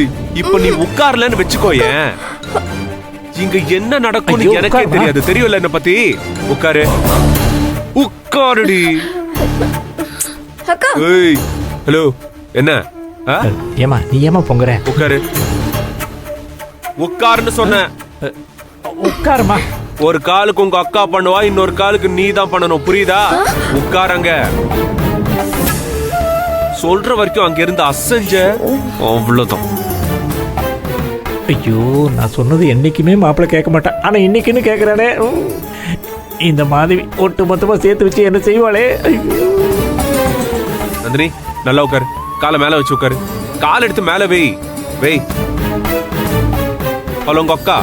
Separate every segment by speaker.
Speaker 1: ஏய், இப்ப நீ உட்கார்லன்னு வெச்சுக்கோயேன், இங்க என்ன நடக்கும்னு
Speaker 2: ஐயோ,
Speaker 1: எனக்கே
Speaker 2: உட்காருமா.
Speaker 1: தெரியாது. தெரியும்ல என்ன பத்தி. உட்காரு, உட்காருடி.
Speaker 3: அக்கா
Speaker 1: ஏய், ஹலோ, என்ன? ஆ?
Speaker 2: ஏமா நீ ஏமா பொங்குற?
Speaker 1: உட்காரு, உட்காருன்னு சொன்ன.
Speaker 2: உட்காருமா.
Speaker 1: ஒரு காலுக்கு உங்க அக்கா பண்ணுவா, இன்னொரு காலுக்கு நீ தான் பண்ணணும், புரியுதா? உட்காரங்க. சொல்ற வரைக்கும் அங்க இருந்து அசைஞ்ச அவ்வளவுதான்.
Speaker 2: ஐயோ, நான் சொன்னது என்னைக்குமே மாப்பிள்ளை கேட்க மாட்டான், ஆனா இன்னைக்குன்னு கேட்கறானே. இந்த மாதிரி ஒட்டு மொத்தமா சேர்த்து வச்சு என்ன செய்வாளே. ஐயோ.
Speaker 1: நந்தினி, நல்லா உட்காரு. காலை மேல வச்சு உட்காரு. கால் எடுத்து மேல வை. வை. ஹலோ, உங்க அக்கா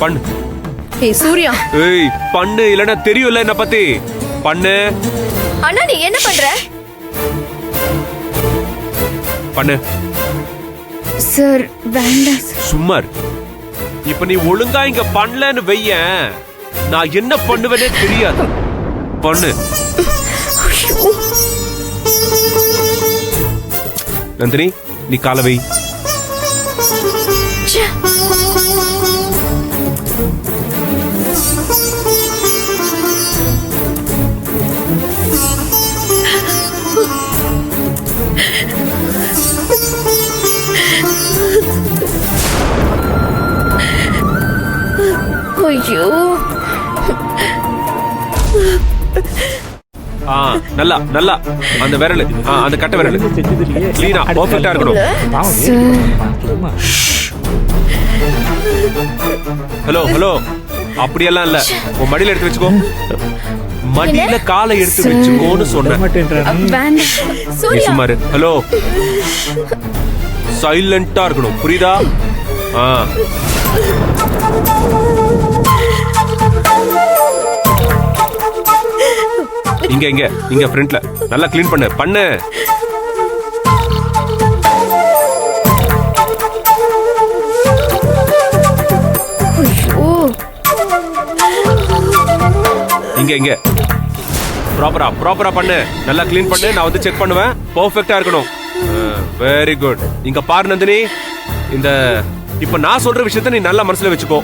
Speaker 1: பண்ணு.
Speaker 3: ஏய் சூர்யா,
Speaker 1: ஏய், பண்ணு, இல்லன்னா தெரியும்ல என்ன பத்தி. பண்ணு
Speaker 3: அண்ணா நீ என்ன பண்ற?
Speaker 1: பண்ணு.
Speaker 3: சார் வேண்டாம் சார்.
Speaker 1: சும்மா இரு. இப்ப நீ ஒழுங்கா இங்க பண்ணலன்னு வையேன், நான் என்ன பண்ணுவேனே தெரியாது. பண்ணு. நந்தினி, நீ காலை வை.
Speaker 3: ச்சே. ஐயோ,
Speaker 1: நல்லா நல்லா அந்த விரல், அந்த கட்டை விரல்
Speaker 2: செஞ்சது இல்லையே.
Speaker 1: கிளீனா பர்ஃபெக்ட்டா இருக்கணும்.
Speaker 2: பாவம், சும்மா.
Speaker 1: ஹலோ ஹலோ, அப்படியெல்லாம் இல்ல. உன் மடியில எடுத்து வச்சுக்கோ. மடியில காலை எடுத்து வச்சுக்கோன்னு சொன்னேன்.
Speaker 2: மாட்டேன்றானே.
Speaker 3: வேண்டாம்
Speaker 1: நீ
Speaker 3: சூர்யா.
Speaker 1: சும்மா இரு. ஹலோ, சைலண்டா இருக்கணும், புரியுதா? இங்க இங்க இங்க ஃப்ரண்ட்ல நல்லா க்ளீன் பண்ணு. பண்ணு.
Speaker 3: ஐயோ,
Speaker 1: இங்க இங்க ப்ராப்பரா பண்ணு. நல்லா க்ளீன் பண்ணு. நான் வந்து செக் பண்ணுவேன். பெர்ஃபெக்ட்டா இருக்கணும். Very good. இங்க பாரு நந்தினி, இந்த இப்ப நான் சொல்ற விஷயத்த நீ நல்லா மனசுல வச்சுக்கோ.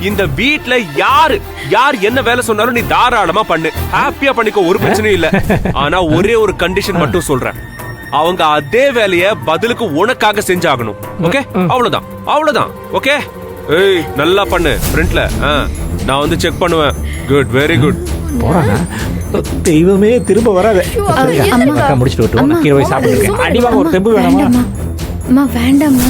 Speaker 1: இந்த வீட்ல யார் என்ன வேலை சொன்னாலும் நீ தாராளமா பண்ணு. ஹாப்பியா பண்ணிக்கோ, ஒரு பிரச்சனையும் இல்ல. ஆனா ஒரே ஒரு கண்டிஷன் மட்டும் சொல்றேன். அவங்க அதே வேலைய பதிலுக்கு உனக்காக செஞ்சாகணும். ஓகே? அவ்வளவுதான், அவ்வளவுதான். ஓகே? ஏய், நல்லா பண்ணு. ஃப்ரண்ட்ல நான் வந்து செக் பண்ணுவேன். Good, very good.
Speaker 2: போறானா? தெய்வமே, திரும்ப வராத.
Speaker 3: அம்மா.
Speaker 2: முடிச்சுட்டு விட்டு கீரை போய் சாப்பிட்டு இருக்கேன். அடி வாங்க ஒரு தெம்பு வேணாமா?
Speaker 3: வேண்டாம்மா. அம்மா வேண்டாம்மா.